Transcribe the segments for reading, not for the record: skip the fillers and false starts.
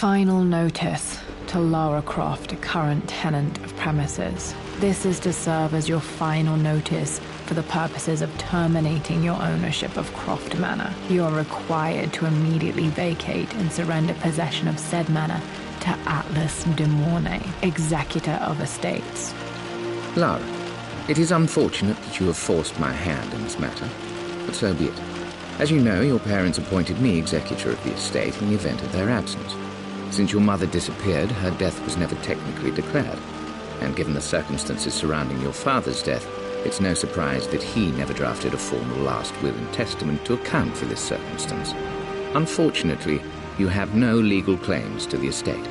Final notice to Lara Croft, current tenant of premises. This is to serve as your final notice for the purposes of terminating your ownership of Croft Manor. You are required to immediately vacate and surrender possession of said manor to Atlas de Mornay, executor of estates. Lara, it is unfortunate that you have forced my hand in this matter, but so be it. As you know, your parents appointed me executor of the estate in the event of their absence. Since your mother disappeared, her death was never technically declared. And given the circumstances surrounding your father's death, it's no surprise that he never drafted a formal last will and testament to account for this circumstance. Unfortunately, you have no legal claims to the estate.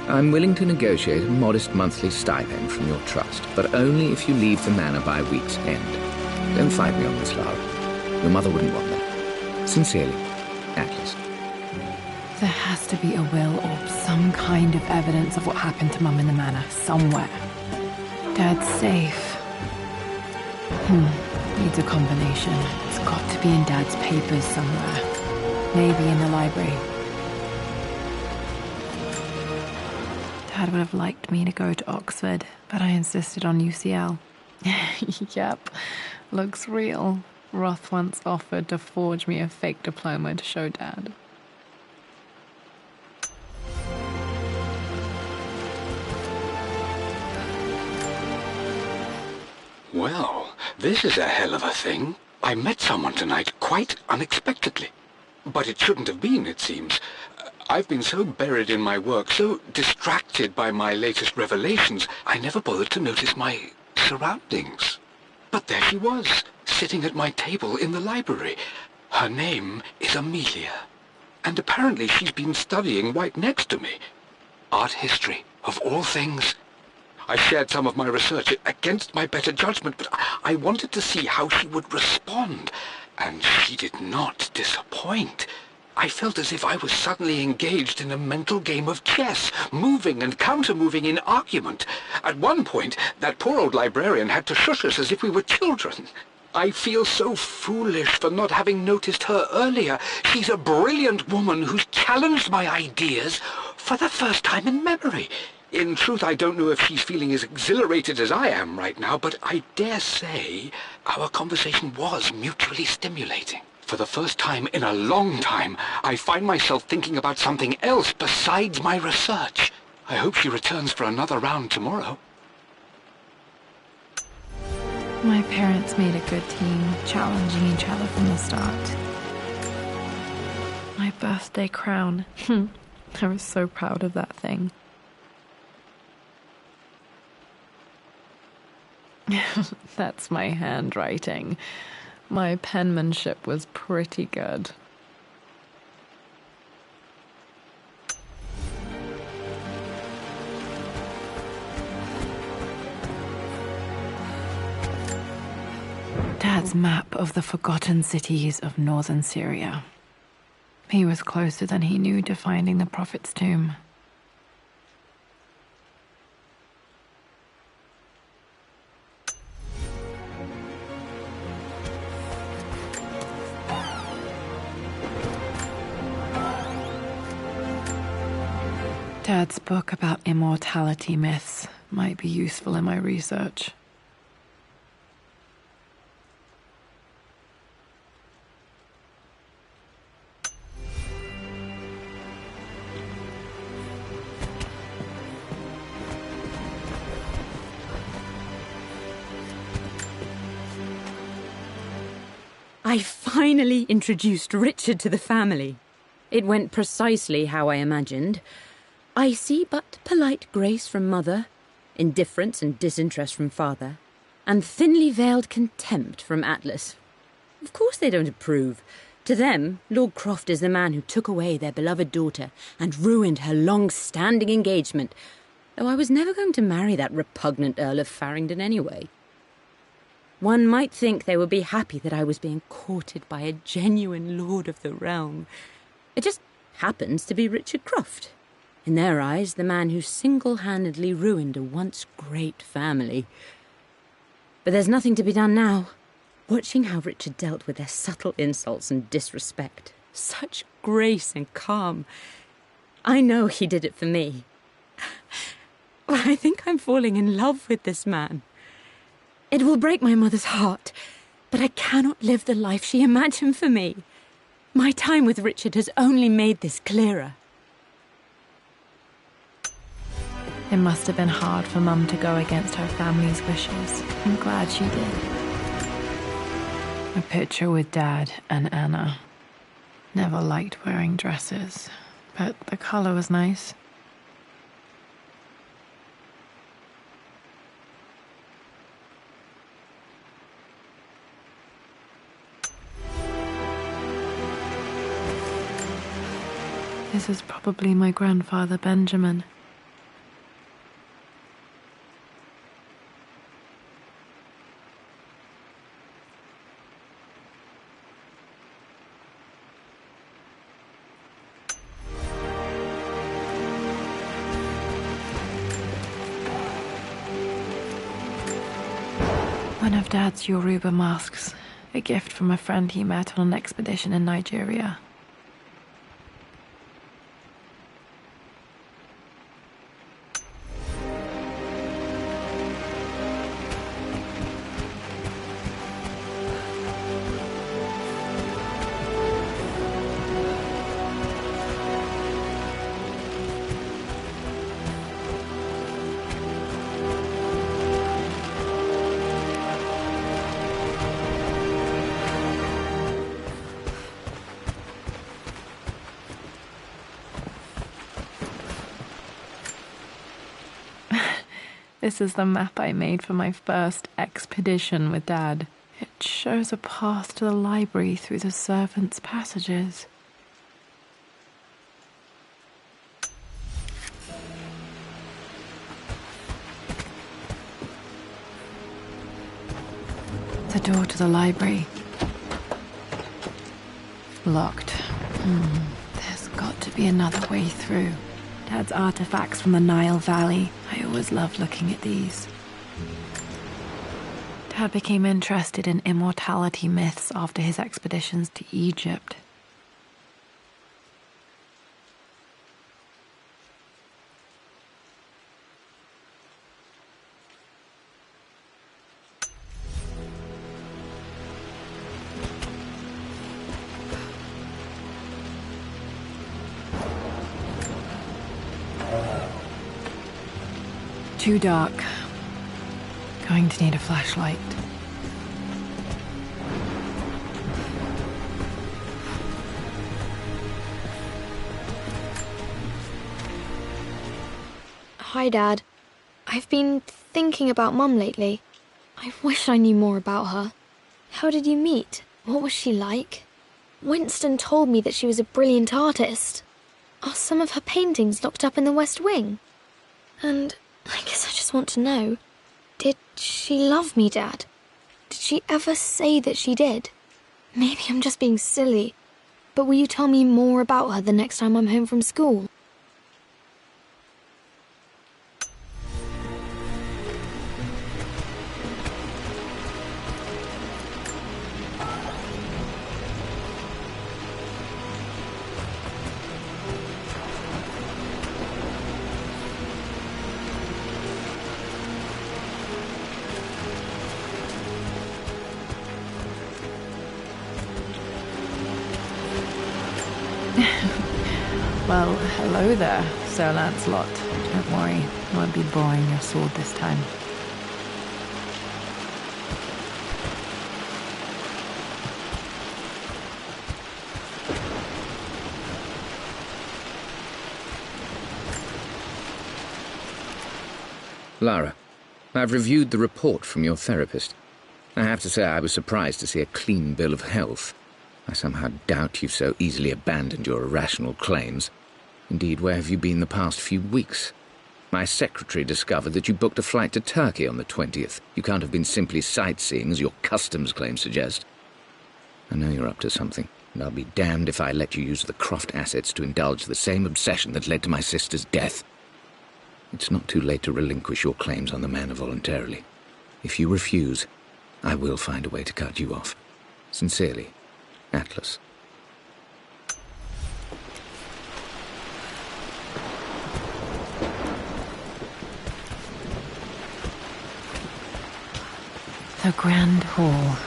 I'm willing to negotiate a modest monthly stipend from your trust, but only if you leave the manor by week's end. Don't fight me on this, Lara. Your mother wouldn't want that. Sincerely, Atlas. There has to be a will or some kind of evidence of what happened to Mum in the manor, somewhere. Dad's safe. Needs a combination. It's got to be in Dad's papers somewhere. Maybe in the library. Dad would have liked me to go to Oxford, but I insisted on UCL. Yep, looks real. Roth once offered to forge me a fake diploma to show Dad. Well, this is a hell of a thing. I met someone tonight quite unexpectedly. But it shouldn't have been, it seems. I've been so buried in my work, so distracted by my latest revelations, I never bothered to notice my surroundings. But there she was, sitting at my table in the library. Her name is Amelia. And apparently she's been studying right next to me. Art history, of all things. I shared some of my research against my better judgment, but I wanted to see how she would respond. And she did not disappoint. I felt as if I was suddenly engaged in a mental game of chess, moving and counter-moving in argument. At one point, that poor old librarian had to shush us as if we were children. I feel so foolish for not having noticed her earlier. She's a brilliant woman who's challenged my ideas for the first time in memory. In truth, I don't know if she's feeling as exhilarated as I am right now, but I dare say our conversation was mutually stimulating. For the first time in a long time, I find myself thinking about something else besides my research. I hope she returns for another round tomorrow. My parents made a good team, challenging each other from the start. My birthday crown. I was so proud of that thing. That's my handwriting. My penmanship was pretty good. Dad's map of the forgotten cities of northern Syria. He was closer than he knew to finding the Prophet's tomb. Dad's book about immortality myths might be useful in my research. I finally introduced Richard to the family. It went precisely how I imagined. I see but polite grace from mother, indifference and disinterest from father, and thinly veiled contempt from Atlas. Of course they don't approve. To them, Lord Croft is the man who took away their beloved daughter and ruined her long-standing engagement, though I was never going to marry that repugnant Earl of Farringdon anyway. One might think they would be happy that I was being courted by a genuine lord of the realm. It just happens to be Richard Croft. In their eyes, the man who single-handedly ruined a once great family. But there's nothing to be done now. Watching how Richard dealt with their subtle insults and disrespect, such grace and calm, I know he did it for me. I think I'm falling in love with this man. It will break my mother's heart, but I cannot live the life she imagined for me. My time with Richard has only made this clearer. It must have been hard for Mum to go against her family's wishes. I'm glad she did. A picture with Dad and Anna. Never liked wearing dresses, but the color was nice. This is probably my grandfather, Benjamin. One of Dad's Yoruba masks, a gift from a friend he met on an expedition in Nigeria. This is the map I made for my first expedition with Dad. It shows a path to the library through the servants' passages. The door to the library. Locked. There's got to be another way through. Dad's artifacts from the Nile Valley. I always loved looking at these. Dad became interested in immortality myths after his expeditions to Egypt. Too dark. Going to need a flashlight. Hi, Dad. I've been thinking about Mum lately. I wish I knew more about her. How did you meet? What was she like? Winston told me that she was a brilliant artist. Are some of her paintings locked up in the West Wing? And I guess I just want to know, did she love me, Dad? Did she ever say that she did? Maybe I'm just being silly, but will you tell me more about her the next time I'm home from school? Well, hello there, Sir Lancelot. Don't worry, I won't be borrowing your sword this time. Lara, I've reviewed the report from your therapist. I have to say I was surprised to see a clean bill of health. I somehow doubt you've so easily abandoned your irrational claims. Indeed, where have you been the past few weeks? My secretary discovered that you booked a flight to Turkey on the 20th. You can't have been simply sightseeing, as your customs claims suggest. I know you're up to something, and I'll be damned if I let you use the Croft assets to indulge the same obsession that led to my sister's death. It's not too late to relinquish your claims on the manor voluntarily. If you refuse, I will find a way to cut you off. Sincerely, Atlas. The Grand Hall.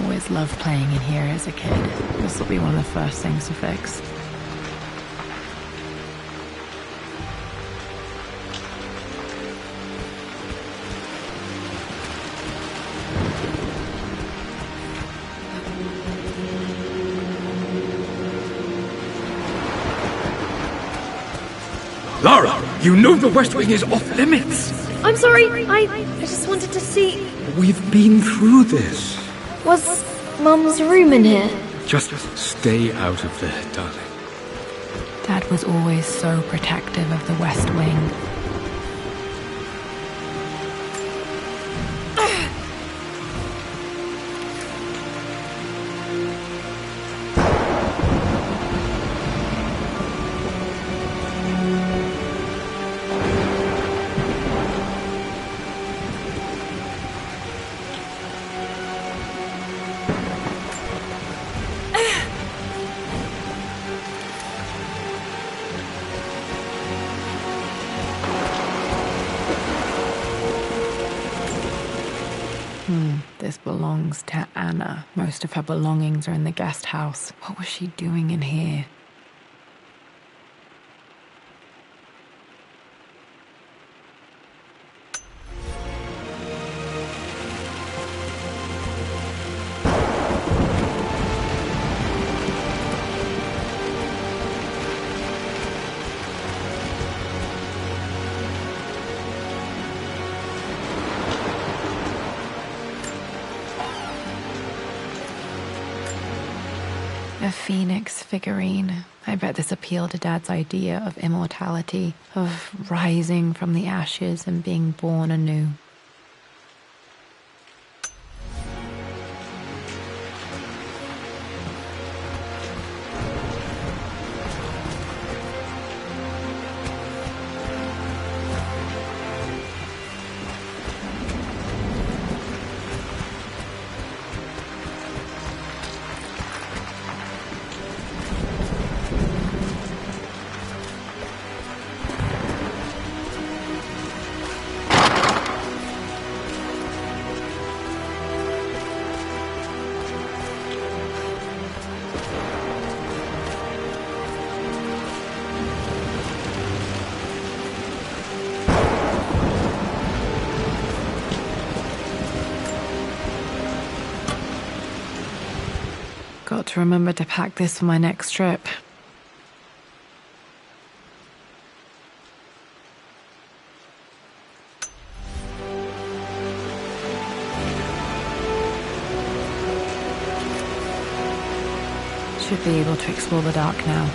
Always loved playing in here as a kid. This will be one of the first things to fix. Lara, you know the West Wing is off limits. I'm sorry, I just wanted to see... We've been through this. Was Mum's room in here? Just stay out of there, darling. Dad was always so protective of the West Wing. This belongs to Anna. Most of her belongings are in the guest house. What was she doing in here? A phoenix figurine. I bet this appealed to Dad's idea of immortality, of rising from the ashes and being born anew. Got to remember to pack this for my next trip. Should be able to explore the dark now.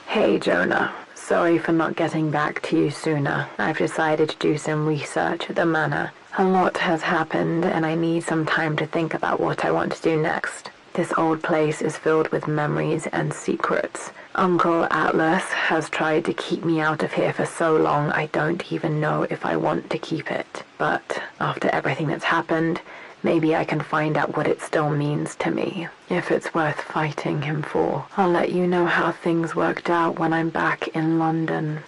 Hey, Jonah. Sorry for not getting back to you sooner. I've decided to do some research at the manor. A lot has happened, and I need some time to think about what I want to do next. This old place is filled with memories and secrets. Uncle Atlas has tried to keep me out of here for so long, I don't even know if I want to keep it. But after everything that's happened, maybe I can find out what it still means to me. If it's worth fighting him for, I'll let you know how things worked out when I'm back in London.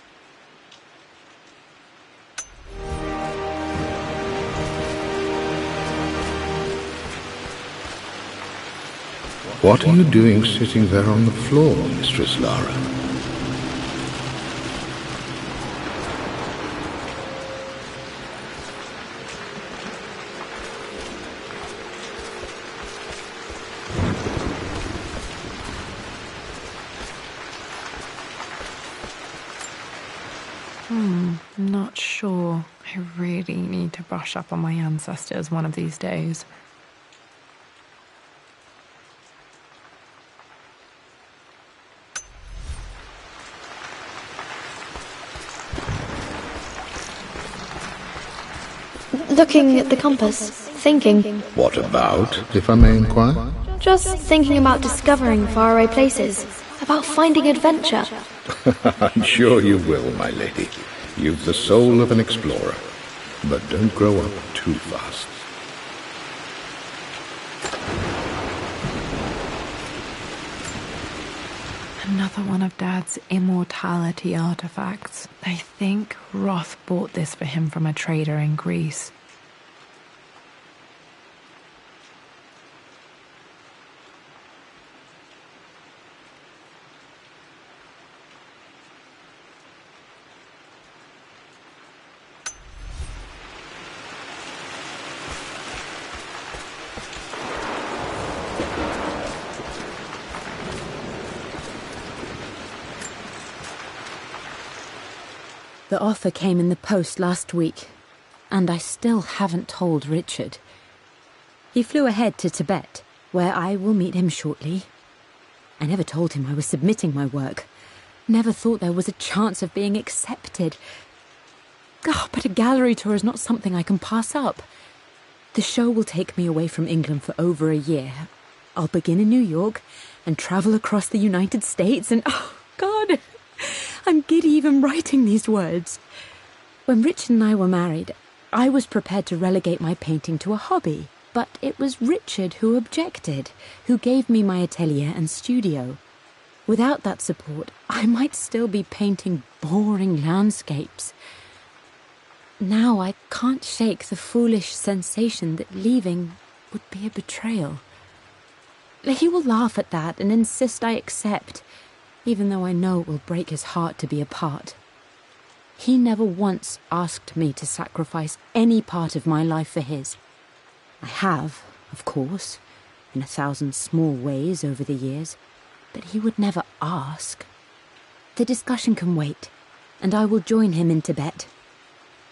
What are you doing sitting there on the floor, Mistress Lara? Not sure. I really need to brush up on my ancestors one of these days. Looking at the compass, thinking. What about, if I may inquire? Just thinking about discovering faraway places, about finding adventure. I'm sure you will, my lady. You've the soul of an explorer. But don't grow up too fast. Another another one of Dad's immortality artifacts. I think Roth bought this for him from a trader in Greece. The offer came in the post last week, and I still haven't told Richard. He flew ahead to Tibet, where I will meet him shortly. I never told him I was submitting my work. Never thought there was a chance of being accepted. Oh, but a gallery tour is not something I can pass up. The show will take me away from England for over a year. I'll begin in New York and travel across the United States and... oh, God... I'm giddy even writing these words. When Richard and I were married, I was prepared to relegate my painting to a hobby, but it was Richard who objected, who gave me my atelier and studio. Without that support, I might still be painting boring landscapes. Now I can't shake the foolish sensation that leaving would be a betrayal. He will laugh at that and insist I accept, even though I know it will break his heart to be apart. He never once asked me to sacrifice any part of my life for his. I have, of course, in 1,000 small ways over the years, but he would never ask. The discussion can wait, and I will join him in Tibet.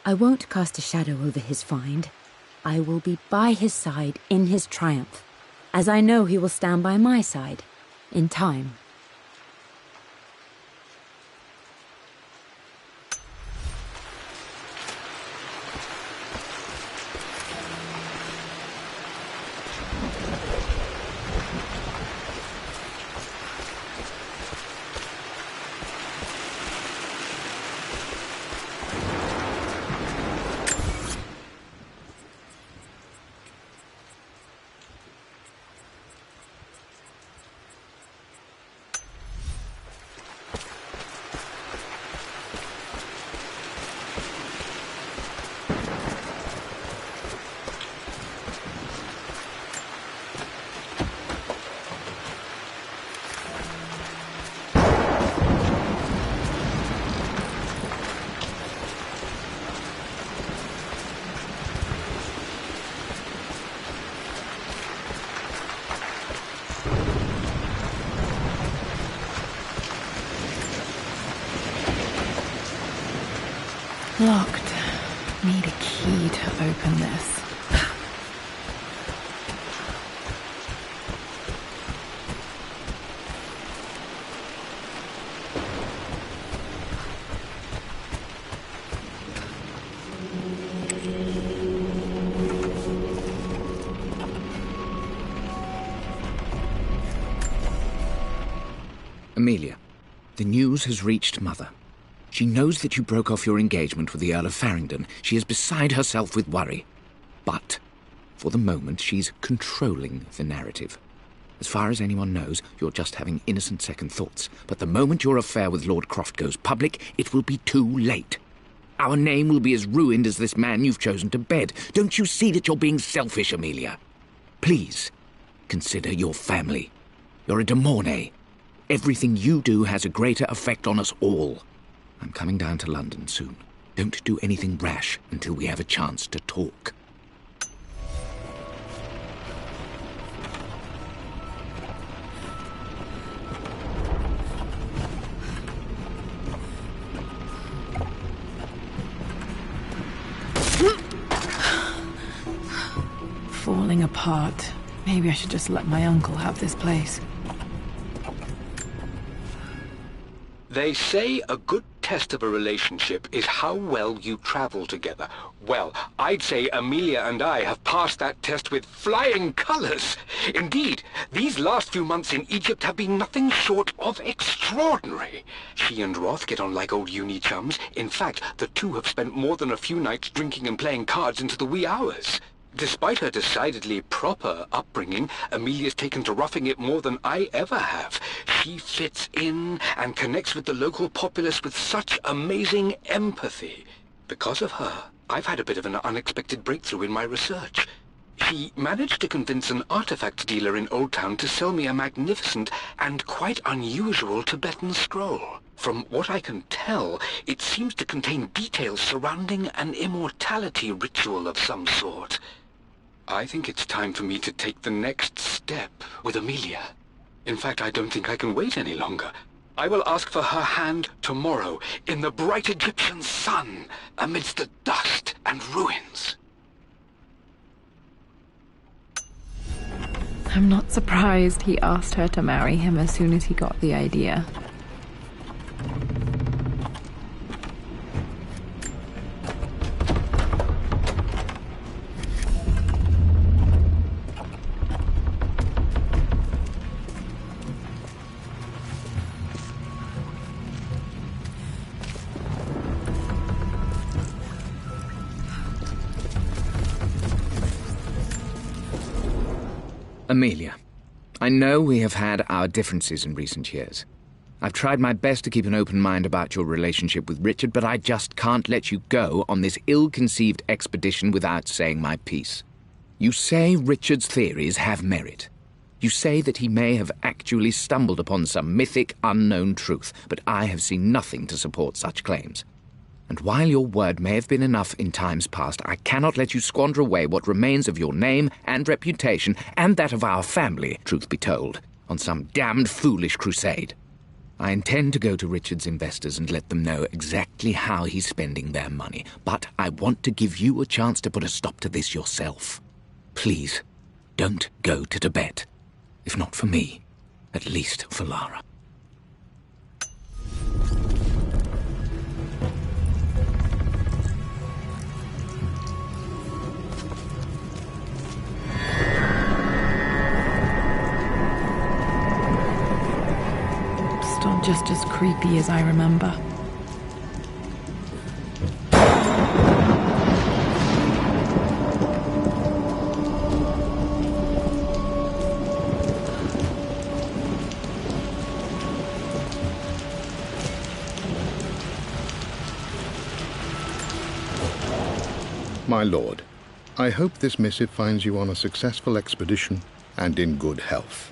I won't cast a shadow over his find. I will be by his side in his triumph, as I know he will stand by my side, in time. Locked. Need a key to open this. Amelia, the news has reached Mother. She knows that you broke off your engagement with the Earl of Farringdon. She is beside herself with worry. But, for the moment, she's controlling the narrative. As far as anyone knows, you're just having innocent second thoughts. But the moment your affair with Lord Croft goes public, it will be too late. Our name will be as ruined as this man you've chosen to bed. Don't you see that you're being selfish, Amelia? Please, consider your family. You're a de Mornay. Everything you do has a greater effect on us all. I'm coming down to London soon. Don't do anything rash until we have a chance to talk. Falling apart. Maybe I should just let my uncle have this place. They say a good test of a relationship is how well you travel together. Well, I'd say Amelia and I have passed that test with flying colours. Indeed, these last few months in Egypt have been nothing short of extraordinary. She and Roth get on like old uni chums. In fact, the two have spent more than a few nights drinking and playing cards into the wee hours. Despite her decidedly proper upbringing, Amelia's taken to roughing it more than I ever have. She fits in and connects with the local populace with such amazing empathy. Because of her, I've had a bit of an unexpected breakthrough in my research. She managed to convince an artifact dealer in Old Town to sell me a magnificent and quite unusual Tibetan scroll. From what I can tell, it seems to contain details surrounding an immortality ritual of some sort. I think it's time for me to take the next step with Amelia. In fact, I don't think I can wait any longer. I will ask for her hand tomorrow, in the bright Egyptian sun, amidst the dust and ruins. I'm not surprised he asked her to marry him as soon as he got the idea. Amelia, I know we have had our differences in recent years. I've tried my best to keep an open mind about your relationship with Richard, but I just can't let you go on this ill-conceived expedition without saying my piece. You say Richard's theories have merit. You say that he may have actually stumbled upon some mythic, unknown truth, but I have seen nothing to support such claims. And while your word may have been enough in times past, I cannot let you squander away what remains of your name and reputation, and that of our family, truth be told, on some damned foolish crusade. I intend to go to Richard's investors and let them know exactly how he's spending their money, but I want to give you a chance to put a stop to this yourself. Please, don't go to Tibet. If not for me, at least for Lara. Still just as creepy as I remember. My lord, I hope this missive finds you on a successful expedition and in good health.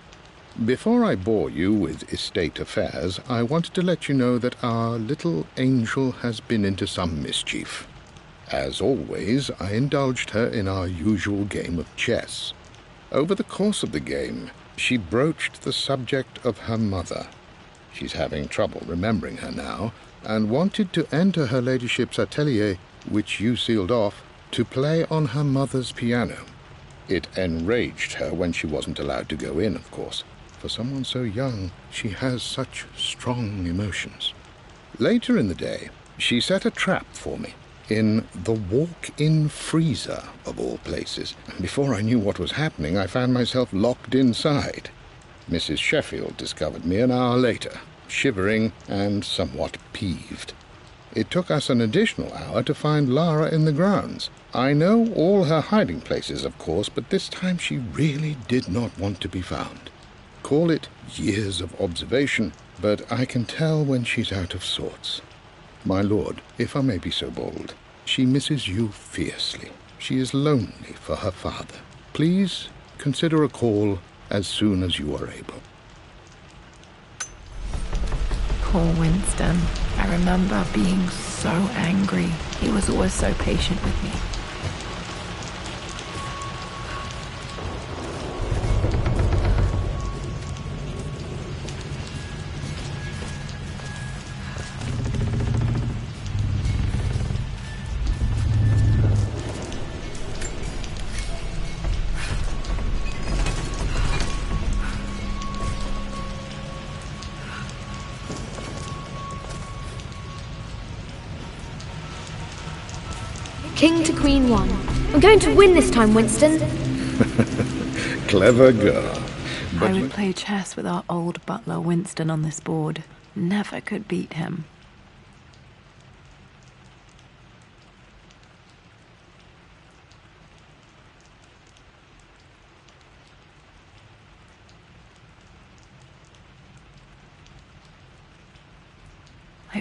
Before I bore you with estate affairs, I wanted to let you know that our little angel has been into some mischief. As always, I indulged her in our usual game of chess. Over the course of the game, she broached the subject of her mother. She's having trouble remembering her now, and wanted to enter her ladyship's atelier, which you sealed off, to play on her mother's piano. It enraged her when she wasn't allowed to go in, of course. For someone so young, she has such strong emotions. Later in the day, she set a trap for me in the walk-in freezer, of all places. And before I knew what was happening, I found myself locked inside. Mrs. Sheffield discovered me an hour later, shivering and somewhat peeved. It took us an additional hour to find Lara in the grounds. I know all her hiding places, of course, but this time she really did not want to be found. Call it years of observation, but I can tell when she's out of sorts. My lord, if I may be so bold, she misses you fiercely. She is lonely for her father. Please consider a call as soon as you are able. Poor Winston. I remember being so angry. He was always so patient with me. King to Queen 1. I'm going to win this time, Winston. Clever girl. But I would play chess with our old butler Winston on this board. Never could beat him.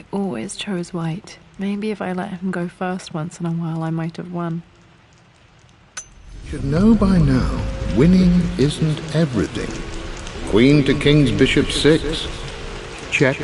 I always chose white. Maybe if I let him go first once in a while, I might have won. You should know by now, winning isn't everything. Queen to king's bishop 6. Check.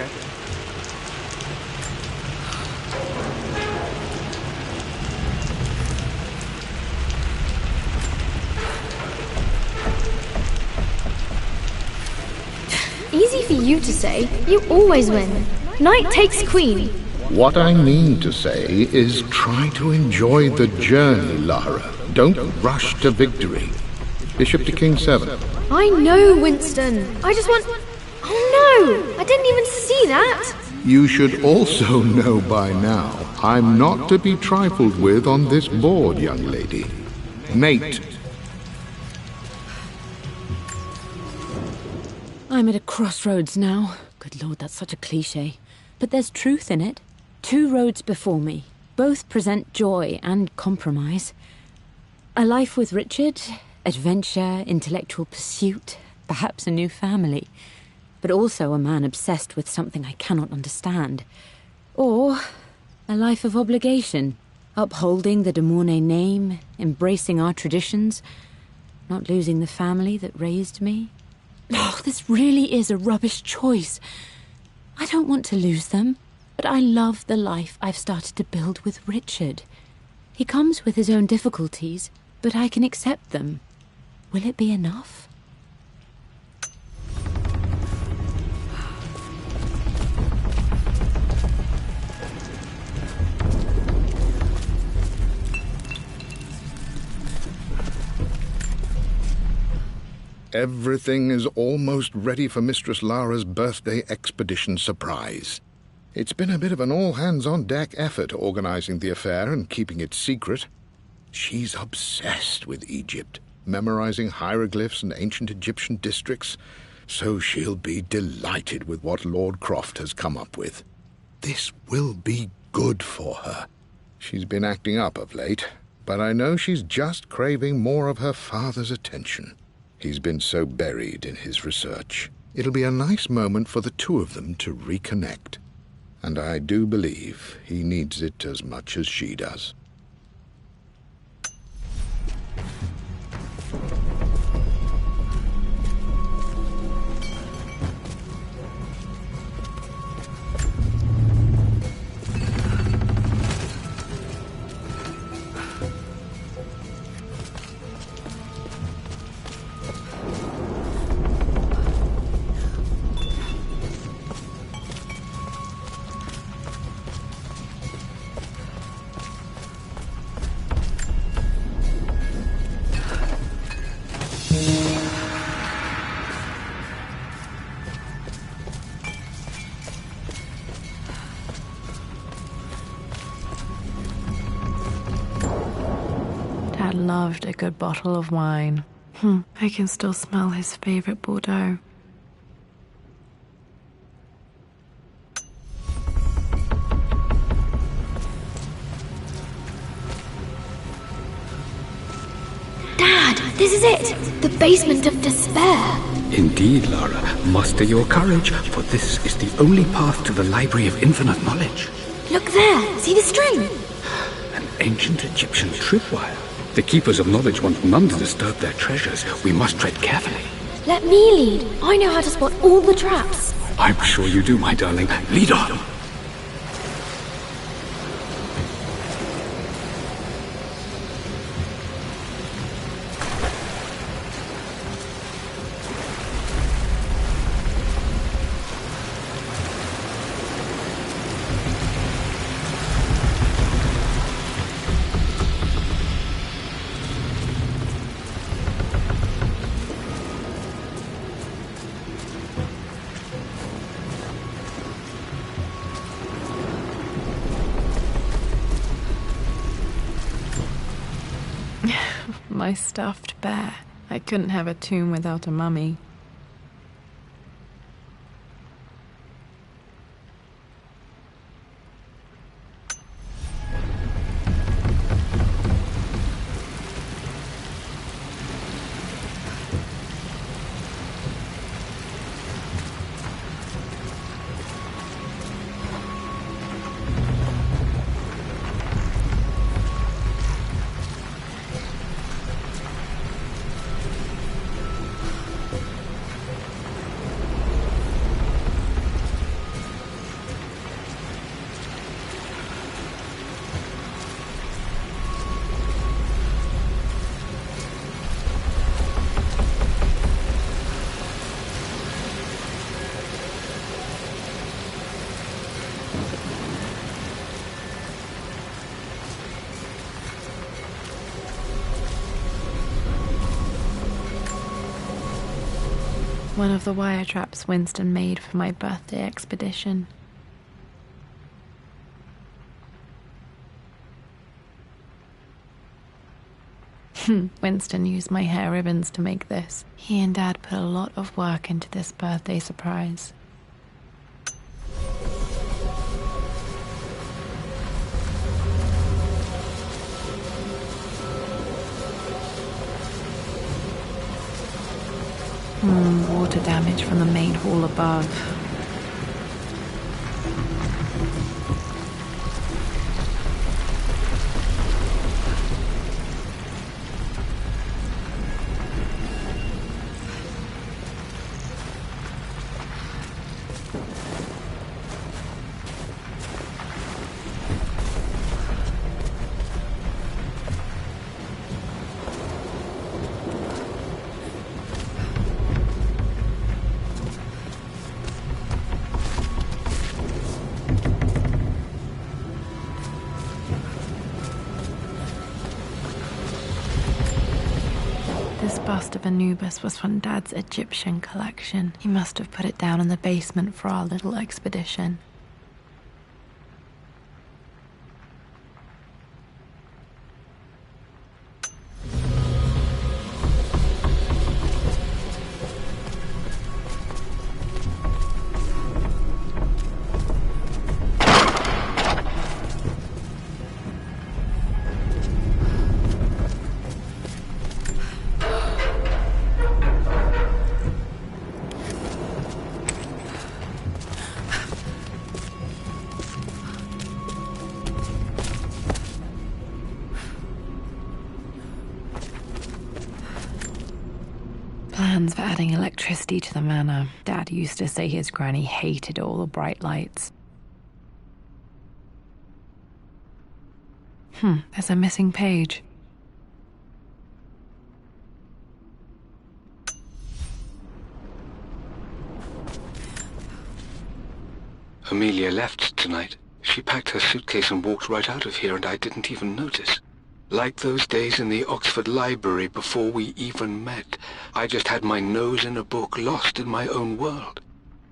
Easy for you to say. You always win. Knight takes queen. What I mean to say is try to enjoy the journey, Lara. Don't rush to victory. Bishop to king 7. I know, Winston. I just want... Oh no! I didn't even see that! You should also know by now, I'm not to be trifled with on this board, young lady. Mate. I'm at a crossroads now. Good Lord, that's such a cliché. But there's truth in it. 2 roads before me. Both present joy and compromise. A life with Richard, adventure, intellectual pursuit, perhaps a new family. But also a man obsessed with something I cannot understand. Or a life of obligation, upholding the de Mornay name, embracing our traditions, not losing the family that raised me. Oh, this really is a rubbish choice. I don't want to lose them, but I love the life I've started to build with Richard. He comes with his own difficulties, but I can accept them. Will it be enough? Everything is almost ready for Mistress Lara's birthday expedition surprise. It's been a bit of an all-hands-on-deck effort organizing the affair and keeping it secret. She's obsessed with Egypt, memorizing hieroglyphs and ancient Egyptian districts, so she'll be delighted with what Lord Croft has come up with. This will be good for her. She's been acting up of late, but I know she's just craving more of her father's attention. He's been so buried in his research. It'll be a nice moment for the two of them to reconnect. And I do believe he needs it as much as she does. Dad loved a good bottle of wine. I can still smell his favorite Bordeaux. Dad, this is it! The basement of despair! Indeed, Lara. Muster your courage, for this is the only path to the Library of Infinite Knowledge. Look there! See the string? An ancient Egyptian tripwire. The Keepers of Knowledge want none to disturb their treasures. We must tread carefully. Let me lead. I know how to spot all the traps. I'm sure you do, my darling. Lead on. My stuffed bear. I couldn't have a tomb without a mummy. One of the wire traps Winston made for my birthday expedition. Winston used my hair ribbons to make this. He and Dad put a lot of work into this birthday surprise. Water damage from the main hall above. This bust of Anubis was from Dad's Egyptian collection. He must have put it down in the basement for our little expedition. Plans for adding electricity to the manor. Dad used to say his granny hated all the bright lights. There's a missing page. Amelia left tonight. She packed her suitcase and walked right out of here, and I didn't even notice. Like those days in the Oxford Library before we even met, I just had my nose in a book, lost in my own world.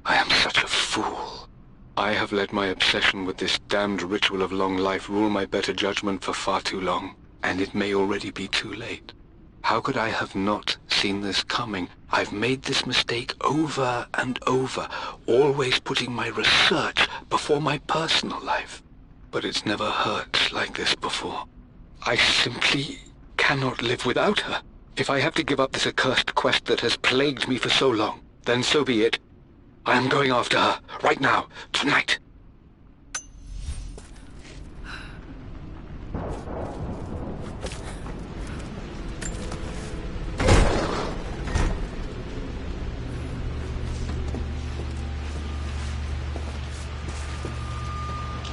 I am such a fool. I have let my obsession with this damned ritual of long life rule my better judgment for far too long, and it may already be too late. How could I have not seen this coming? I've made this mistake over and over, always putting my research before my personal life. But it's never hurt like this before. I simply cannot live without her. If I have to give up this accursed quest that has plagued me for so long, then so be it. I am going after her, right now, tonight.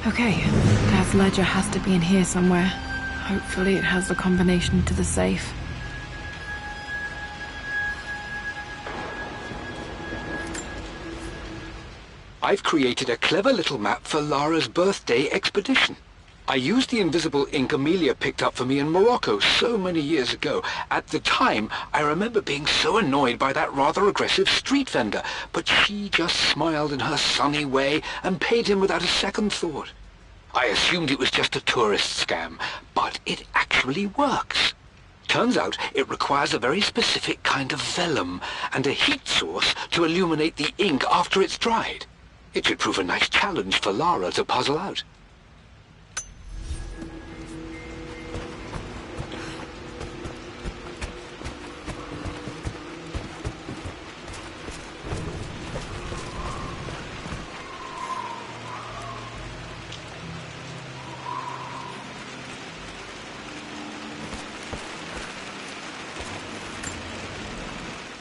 Okay, Dad's ledger has to be in here somewhere. Hopefully it has the combination to the safe. I've created a clever little map for Lara's birthday expedition. I used the invisible ink Amelia picked up for me in Morocco so many years ago. At the time, I remember being so annoyed by that rather aggressive street vendor, but she just smiled in her sunny way and paid him without a second thought. I assumed it was just a tourist scam, but it actually works. Turns out it requires a very specific kind of vellum and a heat source to illuminate the ink after it's dried. It should prove a nice challenge for Lara to puzzle out.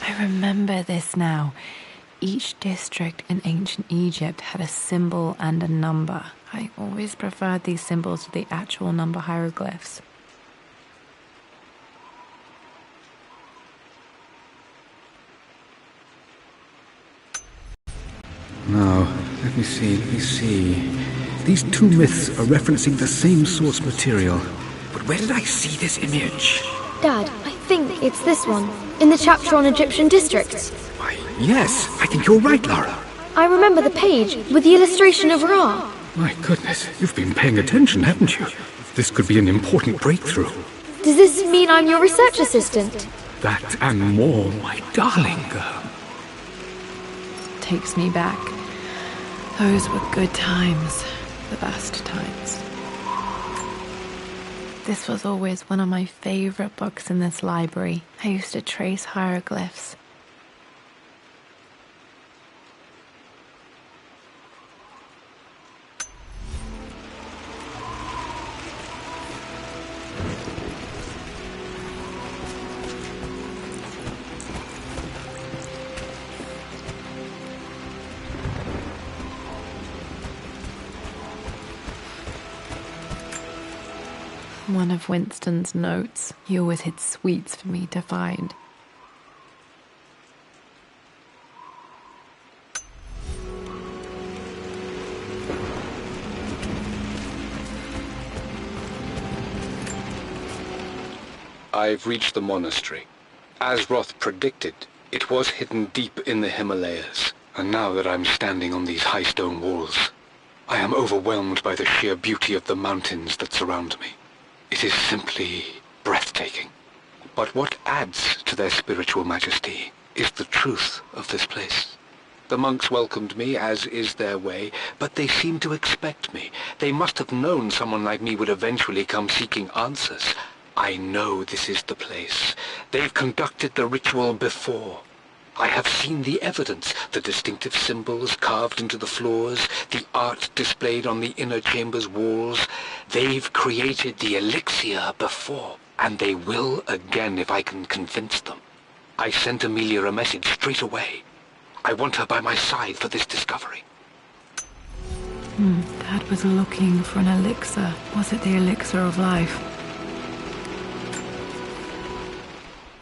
I remember this now. Each district in ancient Egypt had a symbol and a number. I always preferred these symbols to the actual number hieroglyphs. Now, let me see. These two myths are referencing the same source material. But where did I see this image? Dad, I think it's this one, in the chapter on Egyptian districts. Why, Yes, I think you're right, Lara. I remember the page with the illustration of Ra. My goodness, you've been paying attention, haven't you? This could be an important breakthrough. Does this mean I'm your research assistant? That and more, my darling girl. Takes me back. Those were good times. The best times. This was always one of my favorite books in this library. I used to trace hieroglyphs. One of Winston's notes. He always hid sweets for me to find. I've reached the monastery. As Roth predicted, it was hidden deep in the Himalayas. And now that I'm standing on these high stone walls, I am overwhelmed by the sheer beauty of the mountains that surround me. It is simply breathtaking. But what adds to their spiritual majesty is the truth of this place. The monks welcomed me, as is their way, but they seemed to expect me. They must have known someone like me would eventually come seeking answers. I know this is the place. They've conducted the ritual before. I have seen the evidence, the distinctive symbols carved into the floors, the art displayed on the inner chamber's walls. They've created the elixir before, and they will again if I can convince them. I sent Amelia a message straight away. I want her by my side for this discovery. Dad was looking for an elixir. Was it the elixir of life?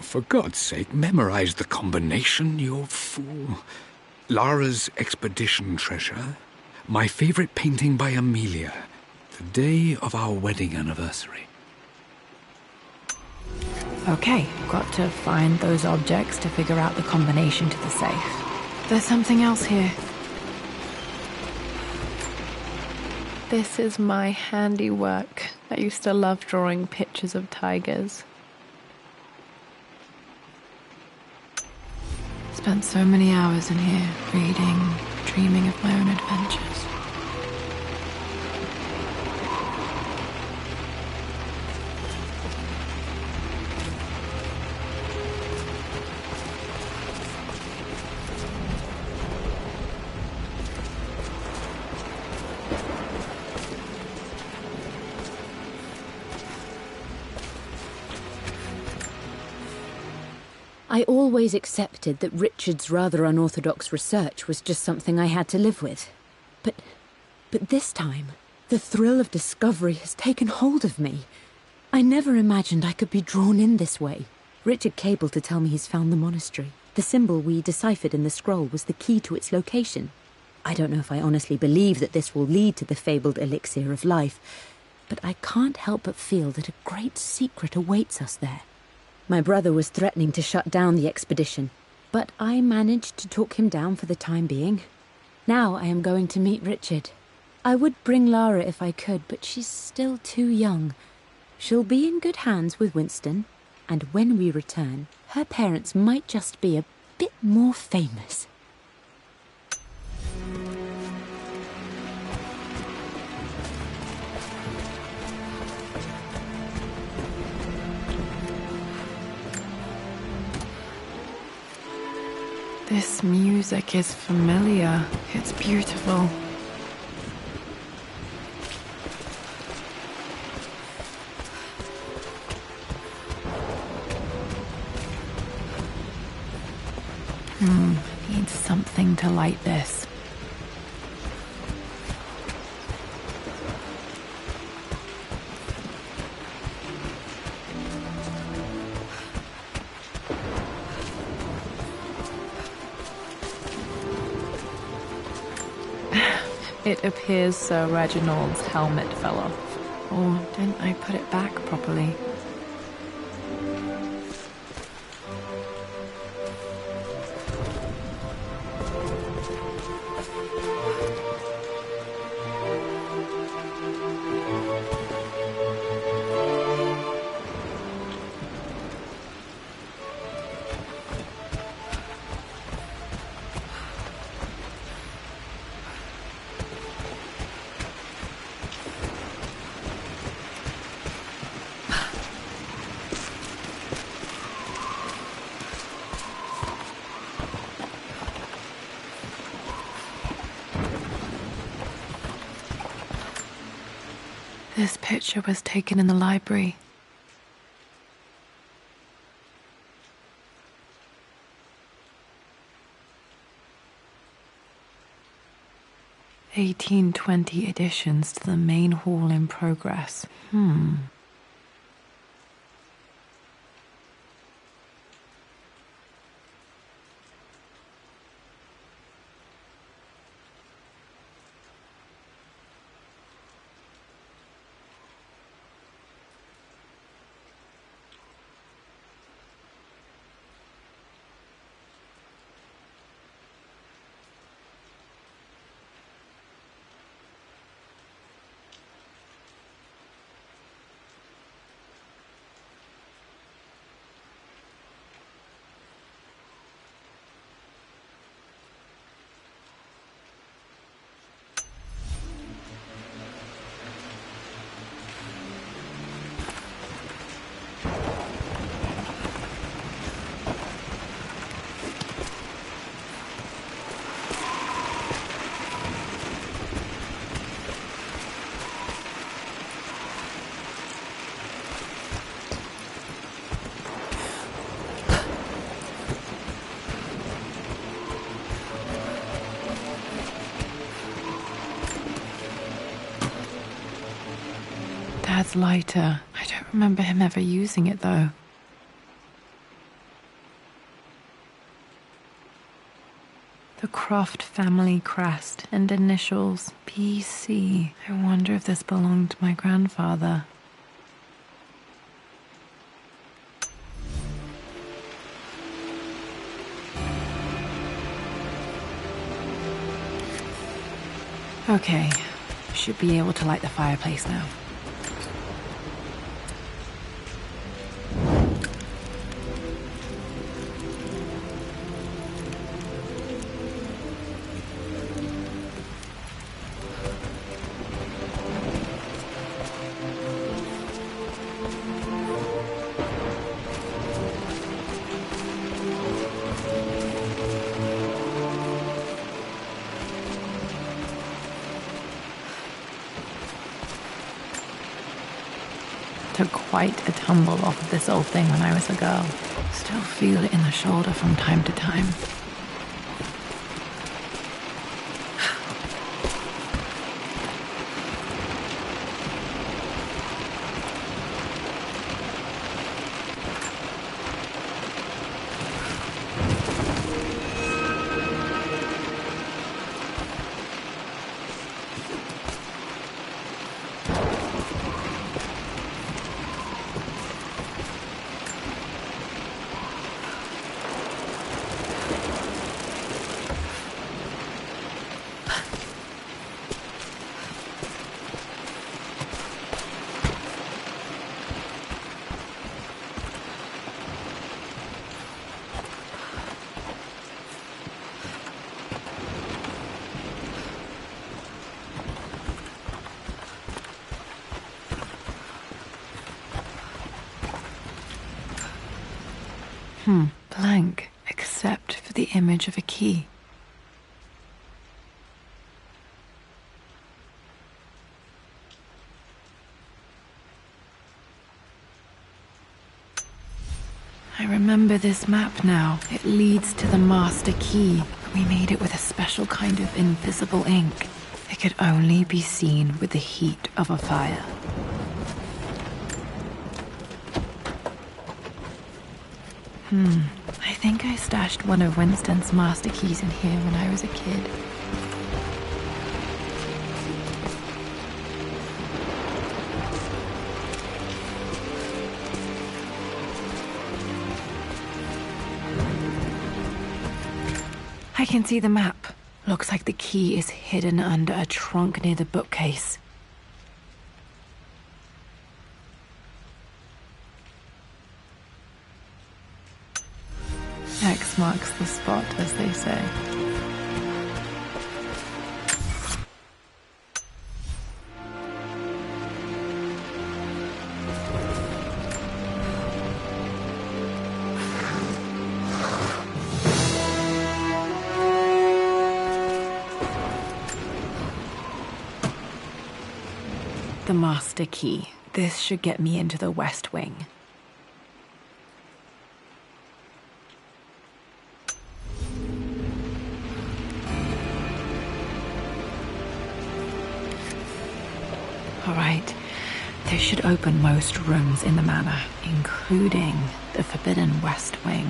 For God's sake, memorize the combination, you fool. Lara's expedition treasure, my favorite painting by Amelia, the day of our wedding anniversary. Okay, got to find those objects to figure out the combination to the safe. There's something else here. This is my handiwork. I used to love drawing pictures of tigers. Spent so many hours in here, reading, dreaming of my own adventures. I always accepted that Richard's rather unorthodox research was just something I had to live with. But this time, the thrill of discovery has taken hold of me. I never imagined I could be drawn in this way. Richard cabled to tell me he's found the monastery. The symbol we deciphered in the scroll was the key to its location. I don't know if I honestly believe that this will lead to the fabled elixir of life, but I can't help but feel that a great secret awaits us there. My brother was threatening to shut down the expedition, but I managed to talk him down for the time being. Now I am going to meet Richard. I would bring Lara if I could, but she's still too young. She'll be in good hands with Winston, and when we return, her parents might just be a bit more famous. This music is familiar. It's beautiful. Need something to light this. It appears Sir Reginald's helmet fell off. Or didn't I put it back properly? This picture was taken in the library. (1820) additions to the main hall in progress. Dad's lighter. I don't remember him ever using it, though. The Croft family crest and initials PC. I wonder if this belonged to my grandfather. Okay, should be able to light the fireplace now. Took quite a tumble off of this old thing when I was a girl. Still feel it in the shoulder from time to time. Blank, except for the image of a key. I remember this map now. It leads to the master key. We made it with a special kind of invisible ink. It could only be seen with the heat of a fire. I think I stashed one of Winston's master keys in here when I was a kid. I can see the map. Looks like the key is hidden under a trunk near the bookcase. X marks the spot, as they say. the master key. This should get me into the West Wing. All right. This should open most rooms in the manor, including the Forbidden West Wing.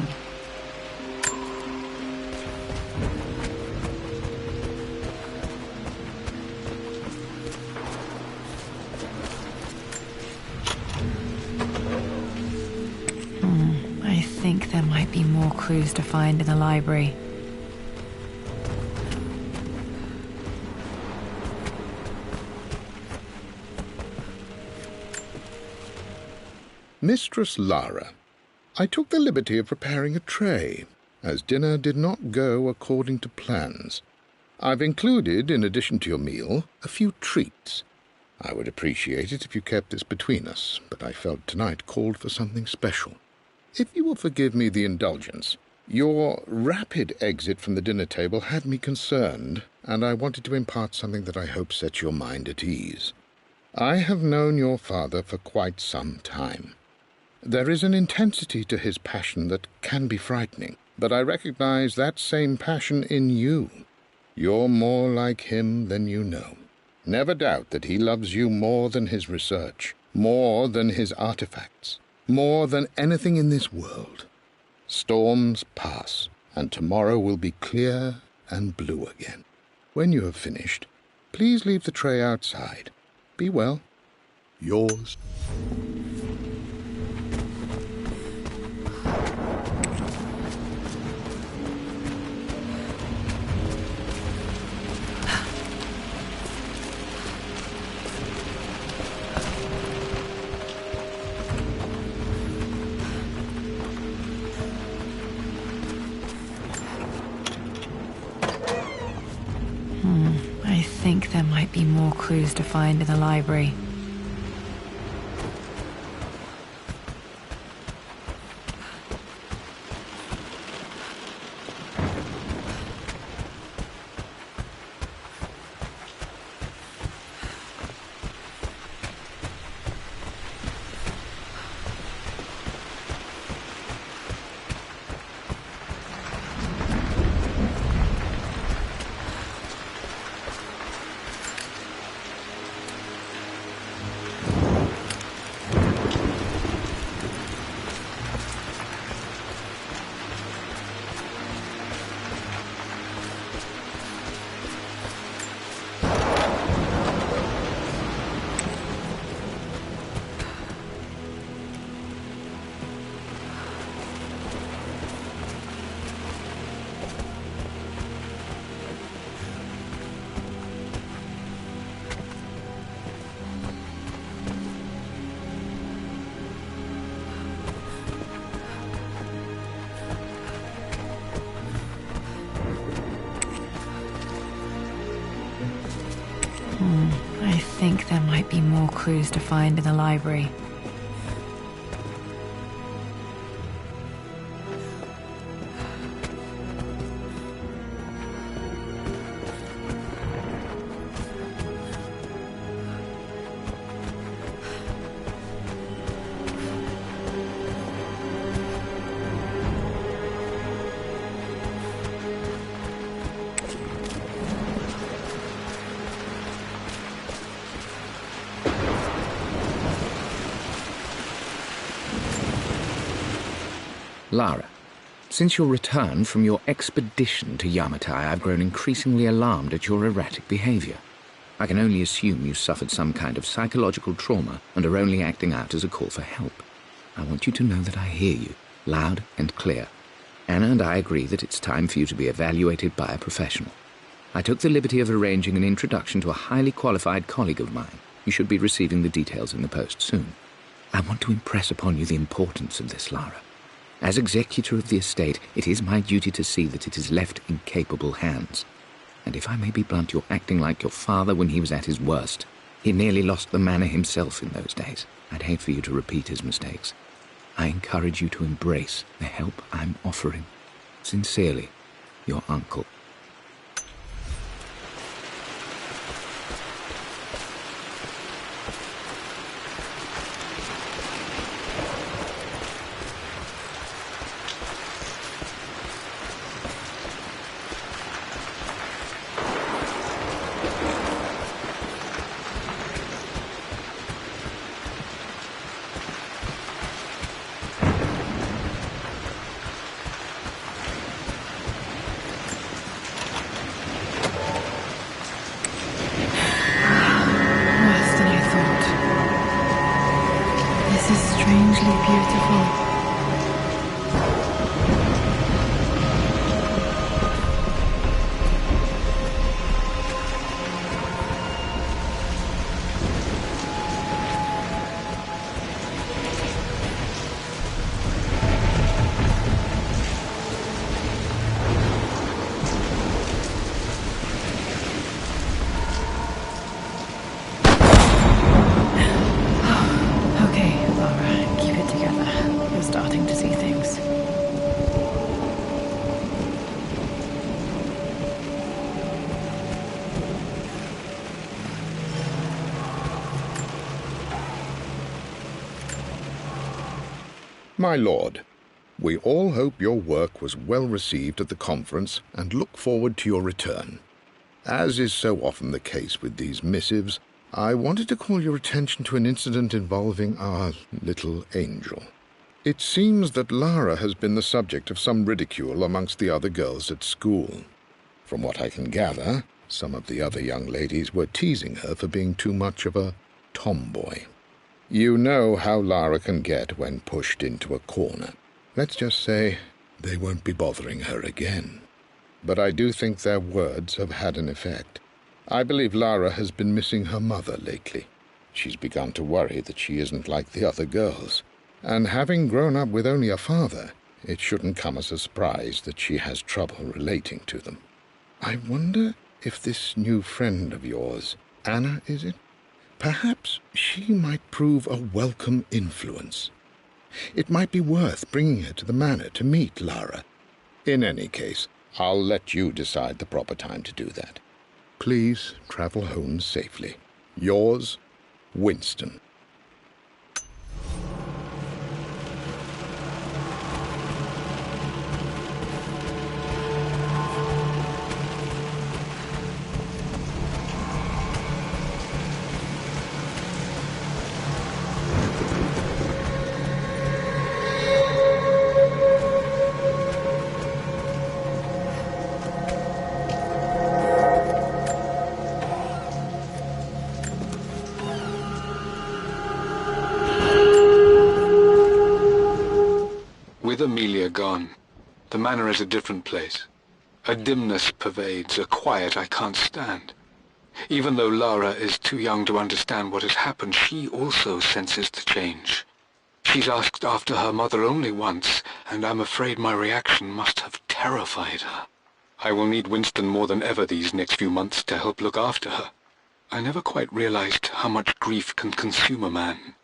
I think there might be more clues to find in the library. Mistress Lara, I took the liberty of preparing a tray, as dinner did not go according to plans. I've included, in addition to your meal, a few treats. I would appreciate it if you kept this between us, but I felt tonight called for something special. If you will forgive me the indulgence, your rapid exit from the dinner table had me concerned, and I wanted to impart something that I hope sets your mind at ease. I have known your father for quite some time. There is an intensity to his passion that can be frightening, but I recognize that same passion in you. You're more like him than you know. Never doubt that he loves you more than his research, more than his artifacts, more than anything in this world. Storms pass, and tomorrow will be clear and blue again. When you have finished, please leave the tray outside. Be well. Yours. I think there might be more clues to find in the library. I think there might be more clues to find in the library. Lara, since your return from your expedition to Yamatai, I've grown increasingly alarmed at your erratic behavior. I can only assume you suffered some kind of psychological trauma and are only acting out as a call for help. I want you to know that I hear you, loud and clear. Anna and I agree that it's time for you to be evaluated by a professional. I took the liberty of arranging an introduction to a highly qualified colleague of mine. You should be receiving the details in the post soon. I want to impress upon you the importance of this, Lara. As executor of the estate, it is my duty to see that it is left in capable hands. And if I may be blunt, you're acting like your father when he was at his worst. He nearly lost the manor himself in those days. I'd hate for you to repeat his mistakes. I encourage you to embrace the help I'm offering. Sincerely, your uncle. My lord, we all hope your work was well received at the conference and look forward to your return. As is so often the case with these missives, I wanted to call your attention to an incident involving our little angel. It seems that Lara has been the subject of some ridicule amongst the other girls at school. From what I can gather, some of the other young ladies were teasing her for being too much of a tomboy. You know how Lara can get when pushed into a corner. Let's just say they won't be bothering her again. But I do think their words have had an effect. I believe Lara has been missing her mother lately. She's begun to worry that she isn't like the other girls. And having grown up with only a father, it shouldn't come as a surprise that she has trouble relating to them. I wonder if this new friend of yours, Anna, is it? Perhaps she might prove a welcome influence. It might be worth bringing her to the manor to meet Lara. In any case, I'll let you decide the proper time to do that. Please travel home safely. Yours, Winston. With Amelia gone, the manor is a different place. A dimness pervades, a quiet I can't stand. Even though Lara is too young to understand what has happened, she also senses the change. She's asked after her mother only once, and I'm afraid my reaction must have terrified her. I will need Winston more than ever these next few months to help look after her. I never quite realized how much grief can consume a man,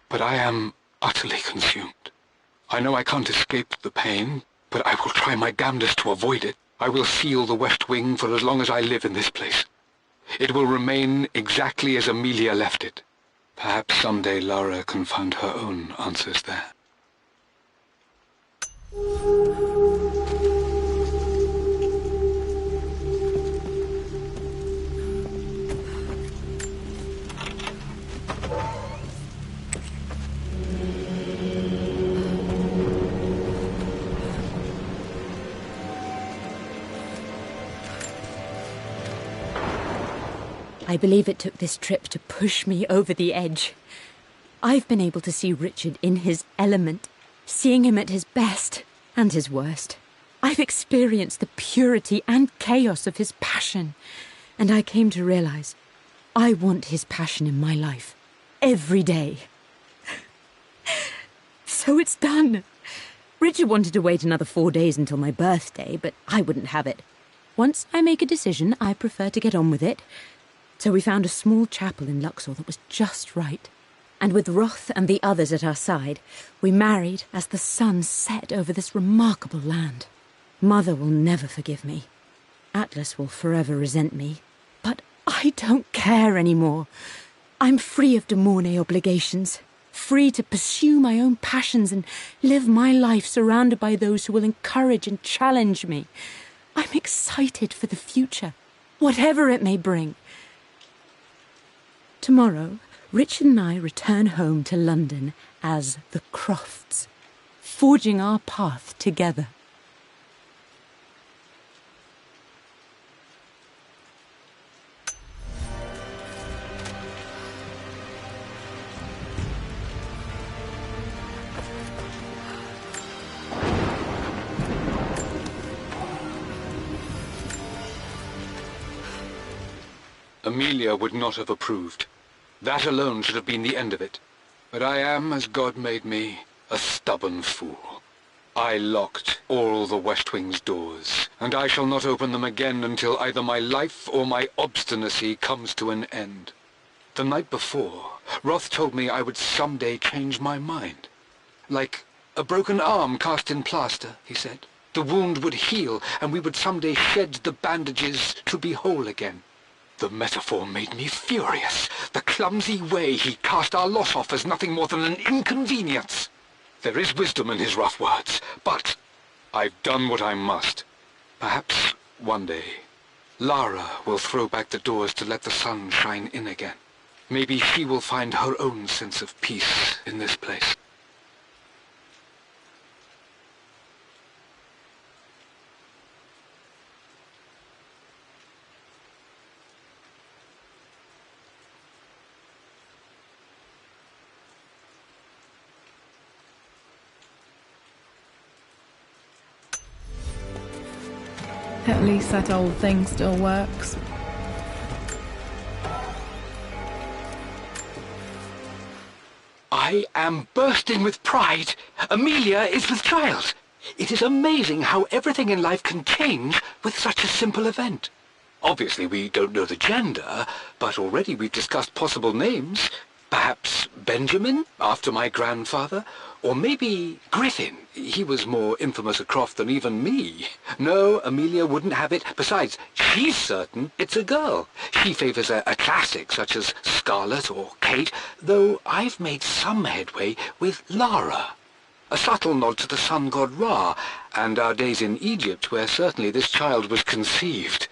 but I am utterly consumed. I know I can't escape the pain, but I will try my damnedest to avoid it. I will seal the West Wing for as long as I live in this place. It will remain exactly as Amelia left it. Perhaps someday Lara can find her own answers there. I believe it took this trip to push me over the edge. I've been able to see Richard in his element, seeing him at his best and his worst. I've experienced the purity and chaos of his passion, and I came to realize I want his passion in my life every day. So it's done. Richard wanted to wait another 4 days until my birthday, but I wouldn't have it. Once I make a decision, I prefer to get on with it. So we found a small chapel in Luxor that was just right. And with Roth and the others at our side, we married as the sun set over this remarkable land. Mother will never forgive me. Atlas will forever resent me. But I don't care anymore. I'm free of de Mornay obligations, free to pursue my own passions and live my life surrounded by those who will encourage and challenge me. I'm excited for the future, whatever it may bring. Tomorrow, Richard and I return home to London as the Crofts, forging our path together. Amelia would not have approved. That alone should have been the end of it. But I am, as God made me, a stubborn fool. I locked all the West Wing's doors, and I shall not open them again until either my life or my obstinacy comes to an end. The night before, Roth told me I would someday change my mind. Like a broken arm cast in plaster, he said. The wound would heal, and we would someday shed the bandages to be whole again. The metaphor made me furious. The clumsy way he cast our loss off as nothing more than an inconvenience. There is wisdom in his rough words, but I've done what I must. Perhaps one day, Lara will throw back the doors to let the sun shine in again. Maybe she will find her own sense of peace in this place. At least that old thing still works. I am bursting with pride. Amelia is with child. It is amazing how everything in life can change with such a simple event. Obviously, we don't know the gender, but already we've discussed possible names. Perhaps Benjamin, after my grandfather, or maybe Griffin. He was more infamous at Croft than even me. No, Amelia wouldn't have it. Besides, she's certain it's a girl. She favours a classic such as Scarlet or Kate, though I've made some headway with Lara. A subtle nod to the sun god Ra, and our days in Egypt, where certainly this child was conceived.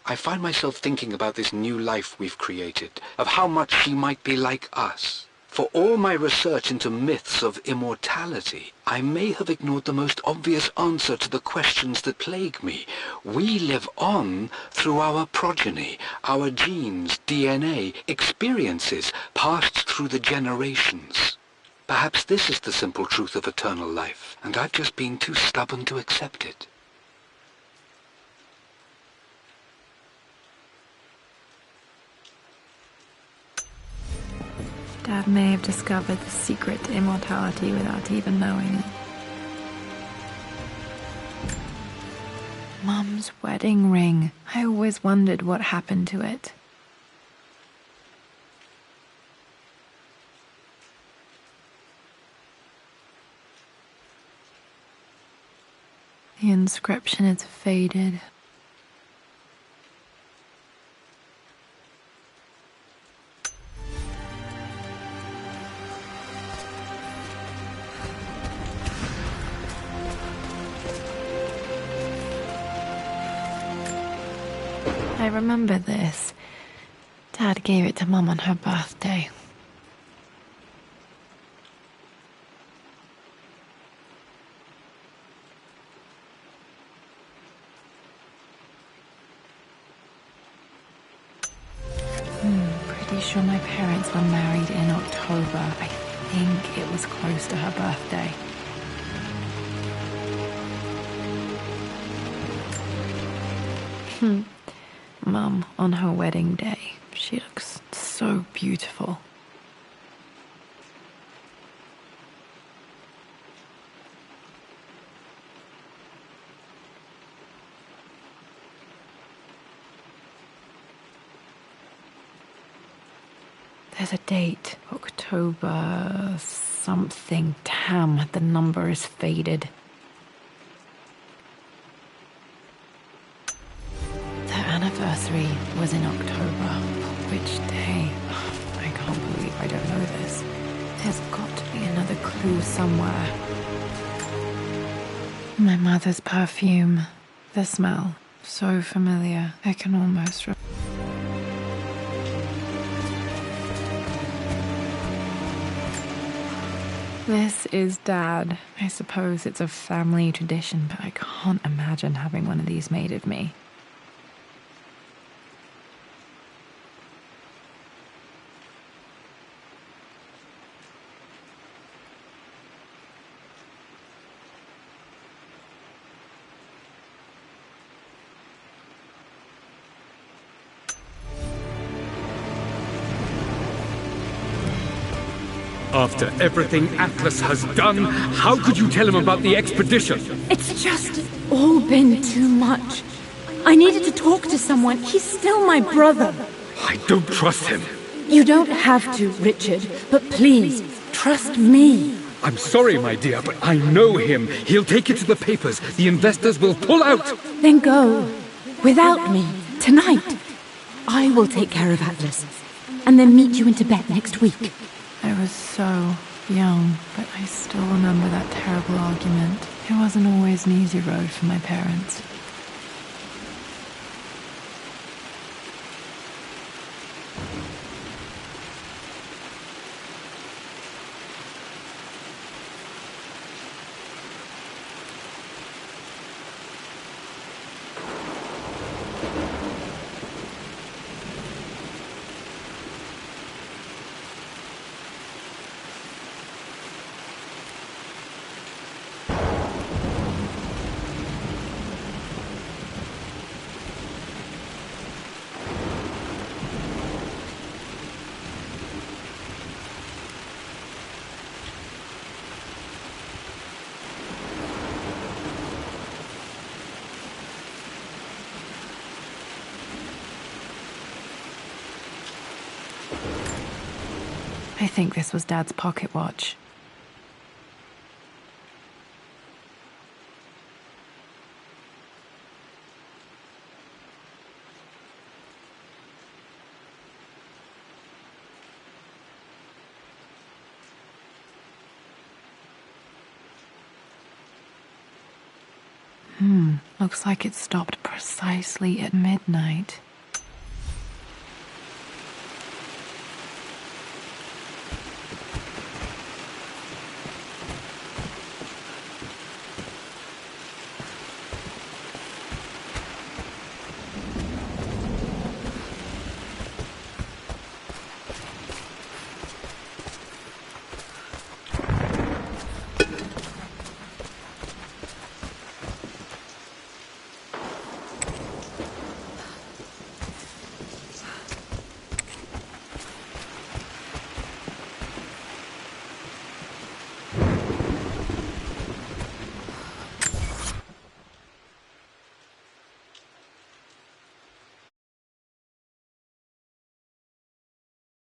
I find myself thinking about this new life we've created, of how much she might be like us. For all my research into myths of immortality, I may have ignored the most obvious answer to the questions that plague me. We live on through our progeny, our genes, DNA, experiences passed through the generations. Perhaps this is the simple truth of eternal life, and I've just been too stubborn to accept it. Dad may have discovered the secret to immortality without even knowing it. Mum's wedding ring. I always wondered what happened to it. The inscription is faded. I remember this. Dad gave it to Mum on her birthday. Pretty sure my parents were married in October. I think it was close to her birthday. Mum, on her wedding day, she looks so beautiful. There's a date, October something. Damn, the number is faded. Anniversary was in October. Which day? I can't believe I don't know this. There's got to be another clue somewhere. My mother's perfume. The smell. So familiar. I can almost This is Dad. I suppose it's a family tradition, but I can't imagine having one of these made of me. After everything Atlas has done, how could you tell him about the expedition? It's just all been too much. I needed to talk to someone. He's still my brother. I don't trust him. You don't have to, Richard, but please, trust me. I'm sorry, my dear, but I know him. He'll take it to the papers. The investors will pull out. Then go. Without me. Tonight. I will take care of Atlas. And then meet you in Tibet next week. I was so young, but I still remember that terrible argument. It wasn't always an easy road for my parents. I think this was Dad's pocket watch. Looks like it stopped precisely at midnight.